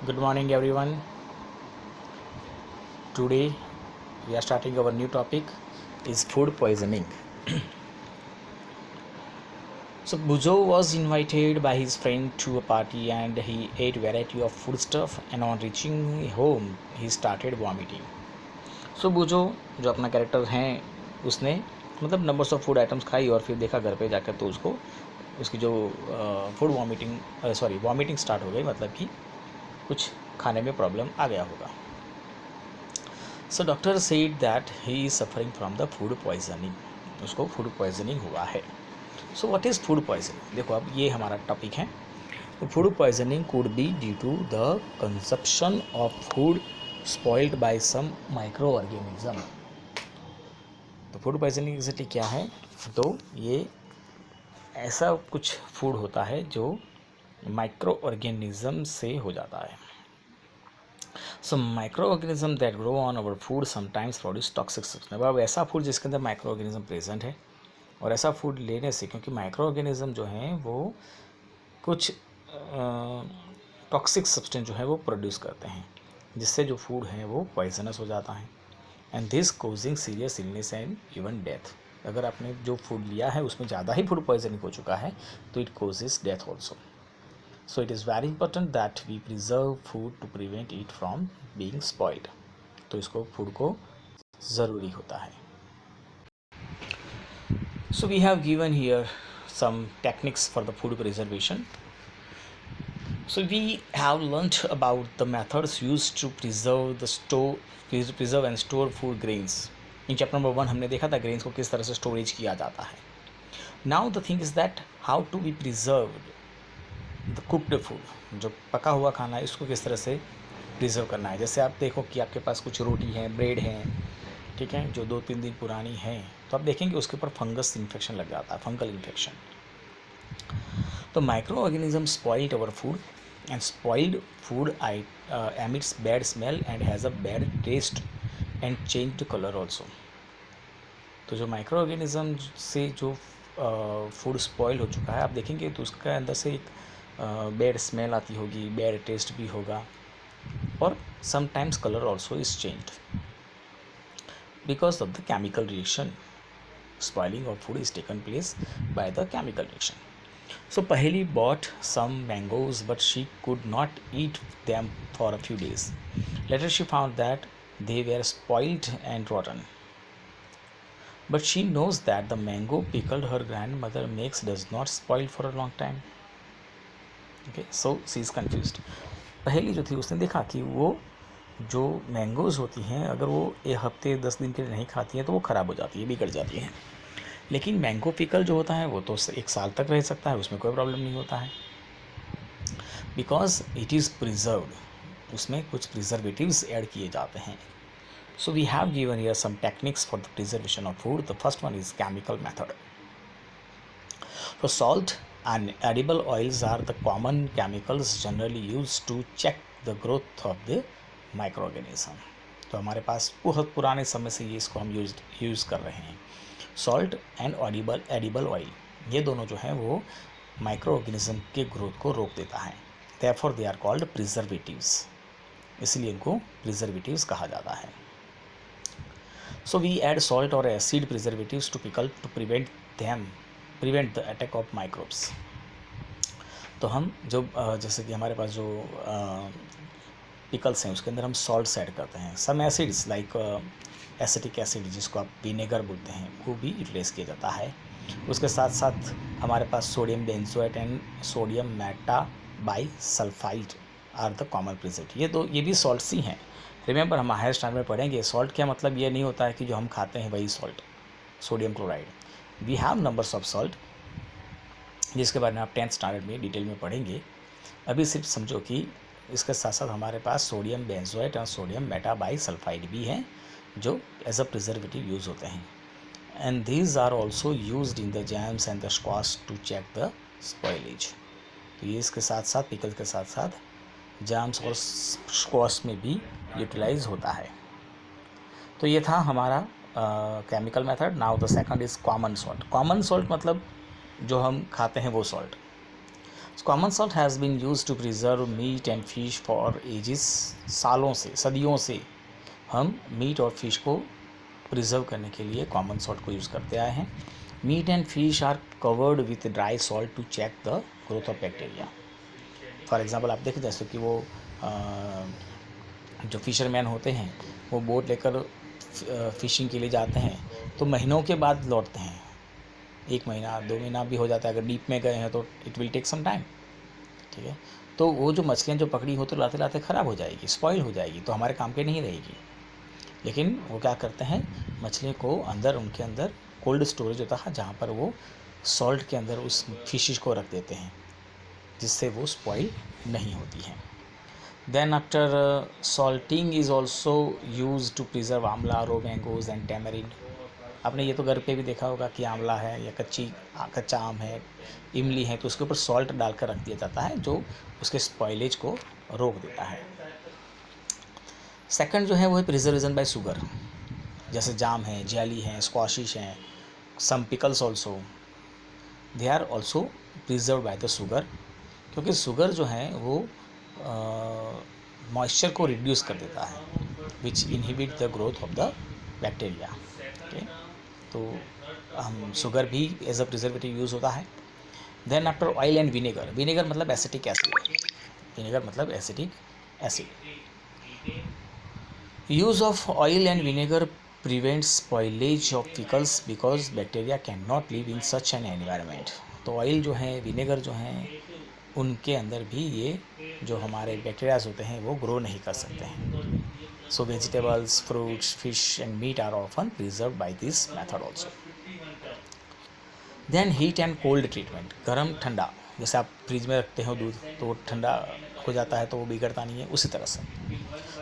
Good morning, everyone. Today we are starting our new topic is food poisoning. So Bujo was invited by his friend to a party and he ate variety of food stuff and on reaching home he started vomiting. So Bujo जो अपना character हैं उसने मतलब numbers of food items खाई और फिर देखा घर पे जाकर तो उसको उसकी जो फूड वॉमिटिंग स्टार्ट हो गई, मतलब कि कुछ खाने में प्रॉब्लम आ गया होगा. So doctor said that he is suffering from the food poisoning. उसको फूड पॉइजनिंग हुआ है. So what is food poisoning? देखो अब ये हमारा टॉपिक है. तो food poisoning could be due to the consumption of food spoiled by some micro organism. तो फूड पॉइजनिंग एग्जैक्टली क्या है? तो ये ऐसा कुछ फूड होता है जो माइक्रो ऑर्गेनिज्म से हो जाता है. So micro organism that grow on our food sometimes produce toxic substance. अब ऐसा फूड जिसके अंदर माइक्रो ऑर्गेनिज्म प्रेजेंट है और ऐसा फूड लेने से, क्योंकि माइक्रो ऑर्गेनिज्म जो हैं वो कुछ टॉक्सिक सब्सटेंस जो है वो प्रोड्यूस करते हैं जिससे जो फूड है वो पॉइजनस हो जाता है and this causing serious illness and even death. अगर आपने जो फूड लिया है उसमें ज़्यादा ही फूड पॉइजनिंग हो चुका है तो it causes death also. So it is very important that we preserve food to prevent it from being spoiled. तो इसको फूड को ज़रूरी होता है. So we have given here some techniques for the food preservation. So we have learnt about the methods used to preserve and store food grains. In chapter number 1 हमने देखा था grains को किस तरह से स्टोरेज किया जाता है. Now the thing is that how to be preserved the cooked food. जो पका हुआ खाना है इसको किस तरह से प्रिजर्व करना है. जैसे आप देखो कि आपके पास कुछ रोटी है, ब्रेड है, ठीक है, जो 2-3 दिन पुरानी है, तो आप देखेंगे उसके ऊपर फंगस इन्फेक्शन लग जाता है, फंगल इन्फेक्शन. तो micro organism spoiled our food and spoiled food emits bad smell and has a bad taste and changed colour also. तो जो माइक्रो ऑर्गेनिज्म से जो फूड स्पॉइल हो चुका है आप देखेंगे तो उसके अंदर से एक बैड स्मेल आती होगी, बैड टेस्ट भी होगा और sometimes colour also is changed because of the chemical reaction. Spoiling of food is taken place by the chemical reaction. So Polly bought some mangoes but she could not eat them for a few days. Later she found that they were spoiled and rotten. But she knows that the mango pickle her grandmother makes does not spoil for a long time. Okay, so she is confused. पहली जो थी उसने देखा कि वो जो mangoes होती हैं अगर वो एक हफ्ते 10 दिन के लिए नहीं खाती हैं तो वो ख़राब हो जाती है, बिगड़ जाती हैं. लेकिन मैंगो पिकल जो होता है वो तो 1 साल तक रह सकता है, उसमें कोई प्रॉब्लम नहीं होता है बिकॉज इट इज़ प्रिजर्व्ड. उसमें कुछ प्रिजर्वेटिव्स ऐड किए जाते हैं. So we have given here some techniques for the preservation of food. The first one is chemical method. So salt and edible oils are the common chemicals generally used to check the growth of the microorganism. तो हमारे पास बहुत पुराने समय से ये इसको हम use कर रहे हैं. सॉल्ट एंड एडिबल ऑयल ये दोनों जो हैं वो माइक्रो ऑर्गेनिज्म के ग्रोथ को रोक देता है. Therefore they are called preservatives. इसलिए इनको प्रिजर्वेटिव्स कहा जाता है. So we add salt or acid preservatives to pickle to prevent the attack of microbes. तो हम जो जैसे कि हमारे पास जो पिकल्स हैं उसके अंदर हम सॉल्ट्स ऐड करते हैं. सम एसिड्स लाइक एसिटिक एसिड जिसको आप विनेगर बोलते हैं वो भी यूटिलाइज किया जाता है. उसके साथ साथ हमारे पास sodium benzoate and sodium metabisulphite are the common preservative. ये भी सॉल्ट्स ही हैं. रिमेंबर हम हायर स्टैंडर्ड में पढ़ेंगे सॉल्ट क्या मतलब ये नहीं होता है कि जो हम खाते हैं वही salt. Sodium chloride we have numbers of salt जिसके बारे में आप 10th स्टैंडर्ड में डिटेल में पढ़ेंगे. अभी सिर्फ समझो कि इसके साथ साथ हमारे पास सोडियम बेंजोएट और सोडियम मेटाबाइसल्फाइड भी हैं जो एज अ प्रिजर्वेटिव यूज़ होते हैं. And these are also used in the jams and the squash to check the spoilage. तो ये इसके साथ साथ पिकल के साथ साथ जाम्स और स्क्वाश में भी यूटिलाइज होता है. तो ये था हमारा chemical method. Now the second is common salt. Common salt मतलब जो हम खाते हैं वो salt. Common salt has been use to preserve meat and fish for ages, सालों से, सदियों से हम मीट और फिश को प्रिजर्व करने के लिए कॉमन सॉल्ट को यूज़ करते आए हैं. Meat and fish are covered with dry salt to check the growth of bacteria. For example आप देखें जैसे कि वो जो फिशरमैन होते हैं वो बोट लेकर फिशिंग के लिए जाते हैं तो महीनों के बाद लौटते हैं. 1 महीना 2 महीना भी हो जाता है अगर डीप में गए हैं तो it will take some time. ठीक है, तो वो जो मछलियाँ जो पकड़ी हो तो लाते लाते ख़राब हो जाएगी, स्पॉइल हो जाएगी, तो हमारे काम के नहीं रहेगी. लेकिन वो क्या करते हैं, मछली को अंदर, उनके अंदर कोल्ड स्टोरेज होता है जहाँ पर वो सॉल्ट के अंदर उस फिशेस को रख देते हैं जिससे वो स्पॉइल नहीं होती हैं. Then after salting is also use to preserve amla, raw mangoes and tamarind. आपने ये तो घर पे भी देखा होगा कि आंवला है या कच्चा आम है, इमली है, तो उसके ऊपर सॉल्ट डालकर रख दिया जाता है जो उसके स्पॉइलेज को रोक देता है. सेकंड जो है वो है प्रिजर्वेशन बाय शुगर. जैसे जाम है, जेली है, स्क्वाशिश हैं, some pickles also, they are also preserve by the sugar. क्योंकि शुगर जो है वो मॉइस्चर को रिड्यूस कर देता है, which inhibit the growth of the bacteria. Okay, तो हम शुगर भी एज अ प्रिजर्वेटिव यूज़ होता है. Then after oil and vinegar. Vinegar मतलब एसिटिक एसिड. विनेगर मतलब acetic acid. Use of oil and vinegar prevents spoilage of pickles because bacteria can not live in such an environment. तो oil जो है, vinegar जो हैं, उनके अंदर भी ये जो हमारे बैक्टीरियाज होते हैं वो ग्रो नहीं कर सकते हैं. So vegetables, fruits, fish and meat are often preserve by this method also. Then heat and cold treatment. गर्म ठंडा, जैसे आप फ्रिज में रखते हो दूध तो वो ठंडा हो जाता है तो वो बिगड़ता नहीं है, उसी तरह से.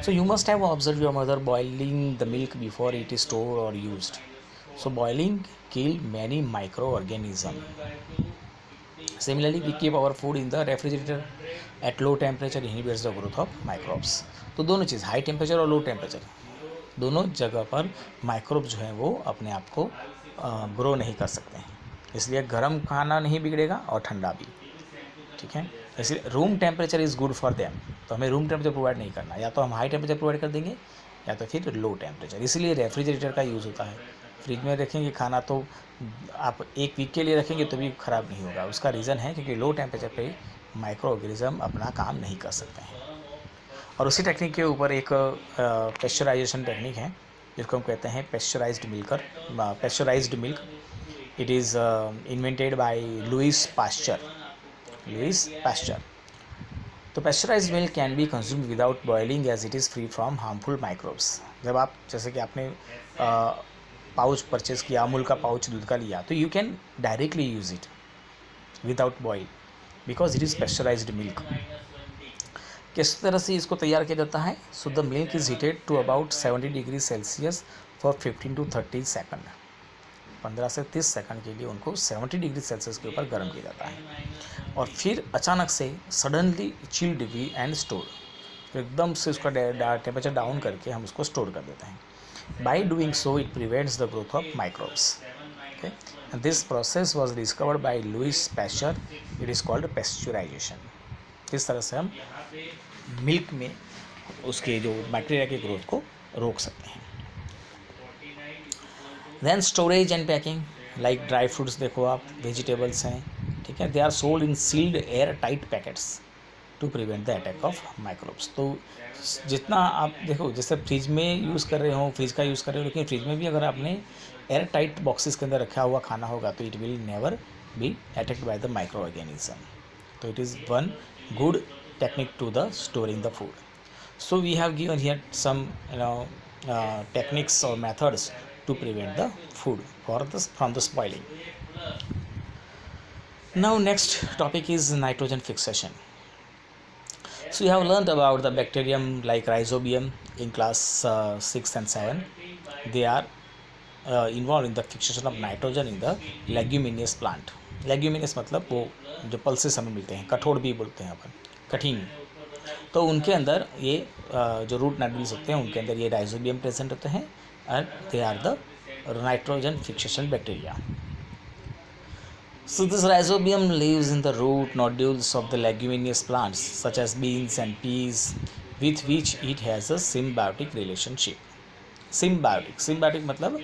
So you must have observe your mother boiling the milk before it is stored और used. So boiling kill many micro organism. Similarly, we keep our food in the refrigerator at low temperature inhibits the growth of microbes. तो दोनों चीज़, high temperature और low temperature, दोनों जगह पर microbe जो हैं वो अपने आप को ग्रो नहीं कर सकते हैं. इसलिए गर्म खाना नहीं बिगड़ेगा और ठंडा भी. ठीक है, इसलिए room temperature is good for them. तो हमें रूम टेम्परेचर प्रोवाइड नहीं करना, या तो हम हाई टेम्परेचर प्रोवाइड कर देंगे या तो फिर लो टेम्परेचर. इसलिए रेफ्रिजरेटर का यूज़ होता है. फ्रिज में रखेंगे खाना तो आप 1 वीक के लिए रखेंगे तो भी ख़राब नहीं होगा. उसका रीज़न है क्योंकि लो टेम्परेचर पे माइक्रो ऑर्गेनिज्म अपना काम नहीं कर सकते हैं. और उसी टेक्निक के ऊपर एक पेस्चराइजेशन टेक्निक है जिसको हम कहते हैं pasteurised milk. It is invented by Louis Pasteur. तो pasteurised milk can be consumed without boiling as it is free from harmful microbes. जब आप, जैसे कि आपने पाउच परचेज किया, अमूल का पाउच दूध का लिया, तो you can directly use it without boil because it is pasteurised milk. किस तरह से इसको तैयार किया जाता है? So the milk is heated to about 70 degree Celsius for 15 to 30 second. 15 से 30 सेकंड के लिए उनको 70 डिग्री सेल्सियस के ऊपर गर्म किया जाता है और फिर अचानक से सडनली चिल्ड भी एंड स्टोर. एकदम से उसका टेम्परेचर डाउन करके हम उसको स्टोर कर देते हैं. By doing so, it prevents the growth of microbes. Okay, and this process was discovered by Louis Pasteur. It is called pasteurization. इस तरह से हम मिल्क में उसके जो बैक्टीरिया की ग्रोथ को रोक सकते हैं. Then storage and packing, like dry fruits देखो आप, वेजिटेबल्स हैं, ठीक है, they are sold in sealed air tight packets to prevent the attack of microbes. तो जितना आप देखो, जैसे फ्रिज में यूज़ कर रहे हो, फ्रिज का यूज़ कर रहे हो, लेकिन फ्रिज में भी अगर आपने एयर टाइट बॉक्सेस के अंदर रखा हुआ खाना होगा तो it will never be attacked by the micro organism. तो it is one good technique to the storing the food. So we have given here some techniques और methods to prevent the food from the spoiling. Now next topic is nitrogen fixation. So you have learned about the bacterium like Rhizobium in class 6 and 7. They are involved in the fixation of nitrogen in the leguminous plant. Leguminous मतलब वो जो pulses हमें मिलते हैं, कठोर भी बोलते हैं अपन, कठिन. तो उनके अंदर ये जो रूट नोडुल्स होते हैं उनके अंदर ये राइजोबियम प्रेजेंट होते हैं and they are the nitrogen fixation bacteria. So this rhizobium lives in the root nodules of the leguminous plants such as beans and peas, with which it has a symbiotic relationship. Symbiotic मतलब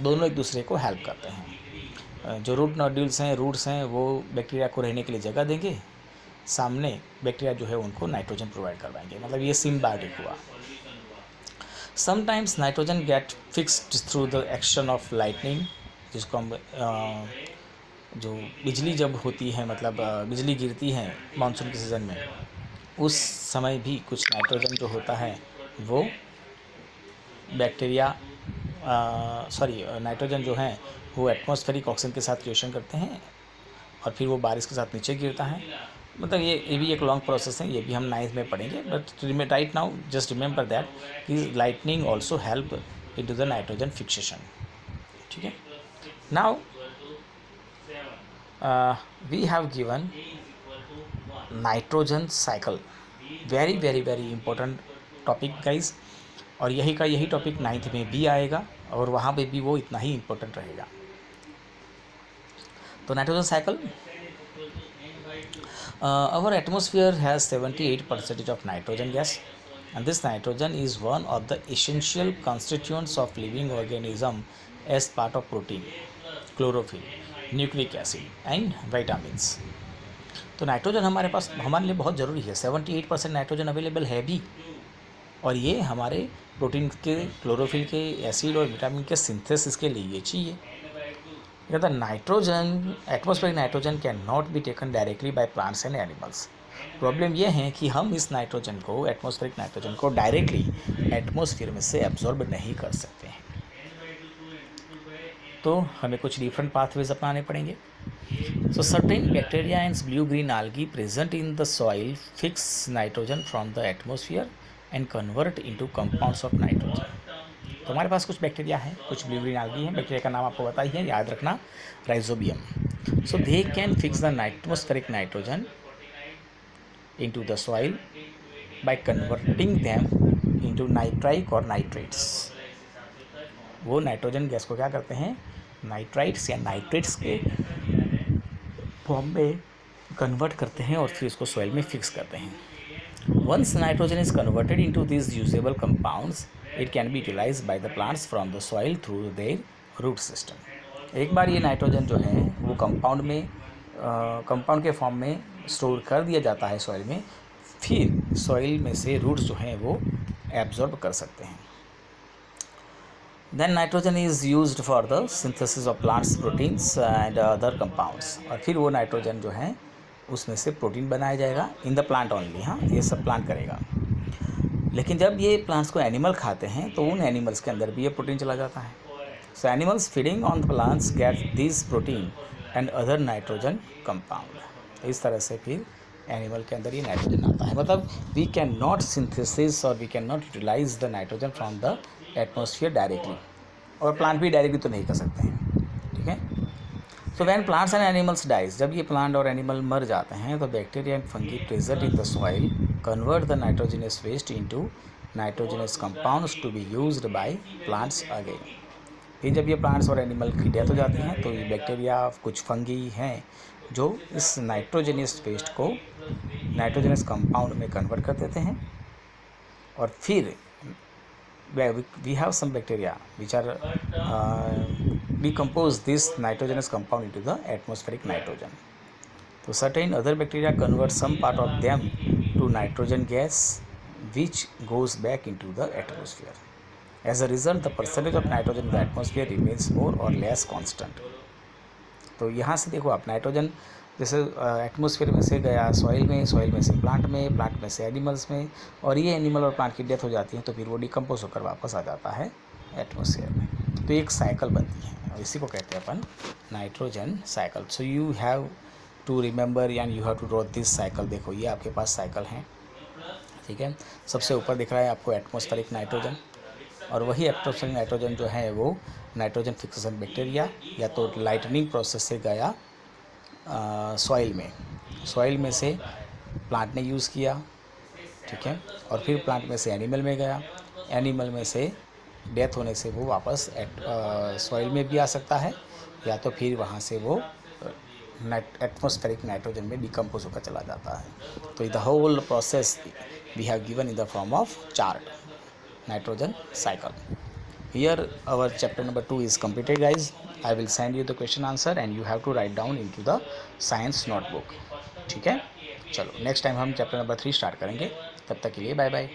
दोनों एक दूसरे को help करते हैं. जो root nodules हैं, roots हैं, वो बैक्टीरिया को रहने के लिए जगह देंगे, सामने बैक्टीरिया जो है उनको नाइट्रोजन प्रोवाइड करवाएंगे, मतलब ये सिम्बायोटिक हुआ. Sometimes nitrogen get fixed through the action of lightning, जिसको हम जो बिजली जब होती है, मतलब बिजली गिरती है मानसून के सीज़न में, उस समय भी कुछ नाइट्रोजन जो होता है वो बैक्टीरिया नाइट्रोजन जो है वो एटमॉस्फेरिक ऑक्सीजन के साथ रिएक्शन करते हैं और फिर वो बारिश के साथ नीचे गिरता है. मतलब ये भी एक लॉन्ग प्रोसेस है, ये भी हम 9th में पढ़ेंगे. But right now just remember that कि lightning also help into the nitrogen fixation. ठीक है. Now we have given nitrogen cycle, very very very important topic guys, और यही टॉपिक 9th में भी आएगा और वहाँ पे भी वो इतना ही इम्पोर्टेंट रहेगा. तो nitrogen cycle, our atmosphere has 78% of nitrogen gas, and this nitrogen is one of the essential constituents of living organism as part of protein, chlorophyll, nucleic acid and vitamins. तो नाइट्रोजन हमारे लिए बहुत ज़रूरी है. 78% nitrogen available है भी, और ये हमारे प्रोटीन के, क्लोरोफिल के, एसिड और विटामिन के सिंथेसिस के लिए ये चाहिए. कहता nitrogen, atmospheric nitrogen can not be taken directly by plants and animals. Problem यह है कि हम इस नाइट्रोजन को, एटमॉस्फेरिक नाइट्रोजन को डायरेक्टली एटमॉस्फेयर में से एब्जॉर्ब नहीं कर सकते हैं. तो हमें कुछ डिफरेंट पाथवेज अपनाने पड़ेंगे. So certain bacteria and blue-green algae present in the soil fix nitrogen from the atmosphere and convert into compounds of nitrogen. तो हमारे पास कुछ बैक्टीरिया हैं, कुछ ब्लू ग्रीन algae हैं. बैक्टीरिया का नाम आपको पता ही है, याद रखना, rhizobium. So they can fix the atmospheric nitrogen into the soil by converting them into nitrite or nitrates. वो नाइट्रोजन गैस को क्या करते हैं, नाइट्राइट्स या नाइट्रेट्स के फॉर्म में कन्वर्ट करते हैं और फिर इसको सॉइल में फिक्स करते हैं. Once nitrogen is converted into this usable compounds, it can be utilised by the plants from the soil through their root system. एक बार ये नाइट्रोजन जो है वो कंपाउंड के फॉर्म में स्टोर कर दिया जाता है सॉइल में, फिर सॉइल में से रूट्स जो हैं वो एब्जॉर्ब कर सकते हैं. Then nitrogen is used for the synthesis of plants proteins and other compounds. और फिर वो नाइट्रोजन जो है उसमें से प्रोटीन बनाया जाएगा इन द प्लांट ओनली. हाँ, ये सब प्लांट करेगा. लेकिन जब ये प्लांट्स को एनिमल खाते हैं तो उन एनिमल्स के अंदर भी ये प्रोटीन चला जाता है. सो animals feeding on the plants get this protein and other nitrogen compound. इस तरह से फिर एनिमल के अंदर ये नाइट्रोजन आता है. मतलब वी कैन नॉट सिंथेसिस और we can not utilise the nitrogen from the atmosphere directly, और प्लांट भी डायरेक्टली तो नहीं कर सकते हैं. ठीक है. So when plants and animals dies, जब ये प्लांट और एनिमल मर जाते हैं तो bacteria and fungi present in the soil convert the nitrogenous waste into nitrogenous compounds to be used by plants again. फिर जब ये प्लांट्स और एनिमल की डेथ हो जाती हैं तो ये बैक्टीरिया, कुछ फंगी हैं जो इस नाइट्रोजनस वेस्ट को नाइट्रोजनस कंपाउंड में कन्वर्ट कर देते हैं, और फिर we have some bacteria which are decompose this nitrogenous compound into the atmospheric nitrogen. So certain other bacteria convert some part of them to nitrogen gas which goes back into the atmosphere. As a result, the percentage of nitrogen in the atmosphere remains more or less constant. तो यहाँ से देखो आप, nitrogen जैसे atmosphere में से गया soil में से प्लांट में से एनिमल्स में, और ये एनिमल और प्लांट की डेथ हो जाती है तो फिर वो डिकम्पोज होकर वापस आ जाता है एटमॉस्फेयर में. तो एक साइकिल बनती है और इसी को कहते हैं अपन nitrogen cycle. So you have to remember and you have to draw this cycle. देखो ये आपके पास साइकिल हैं. ठीक है. सबसे ऊपर दिख रहा है आपको एटमॉस्फेरिक नाइट्रोजन, और वही एटमॉस्फेरिक नाइट्रोजन जो है वो नाइट्रोजन फिक्सेशन बैक्टीरिया या तो लाइटनिंग प्रोसेस से गया सॉइल में से प्लांट ने यूज़ किया. ठीक है. और फिर प्लांट में से एनिमल में गया, एनिमल में से डेथ होने से वो वापस सॉइल में भी आ सकता है, या तो फिर वहाँ से वो एटमॉस्फेरिक नाइट्रोजन में डिकम्पोज होकर चला जाता है। तो the whole process we have given in the form of chart nitrogen cycle. Here our chapter number 2 is completed, guys. I will send you the question answer and you have to write down into the science notebook. ठीक है, चलो next time हम chapter number 3 start करेंगे। तब तक के लिए bye bye.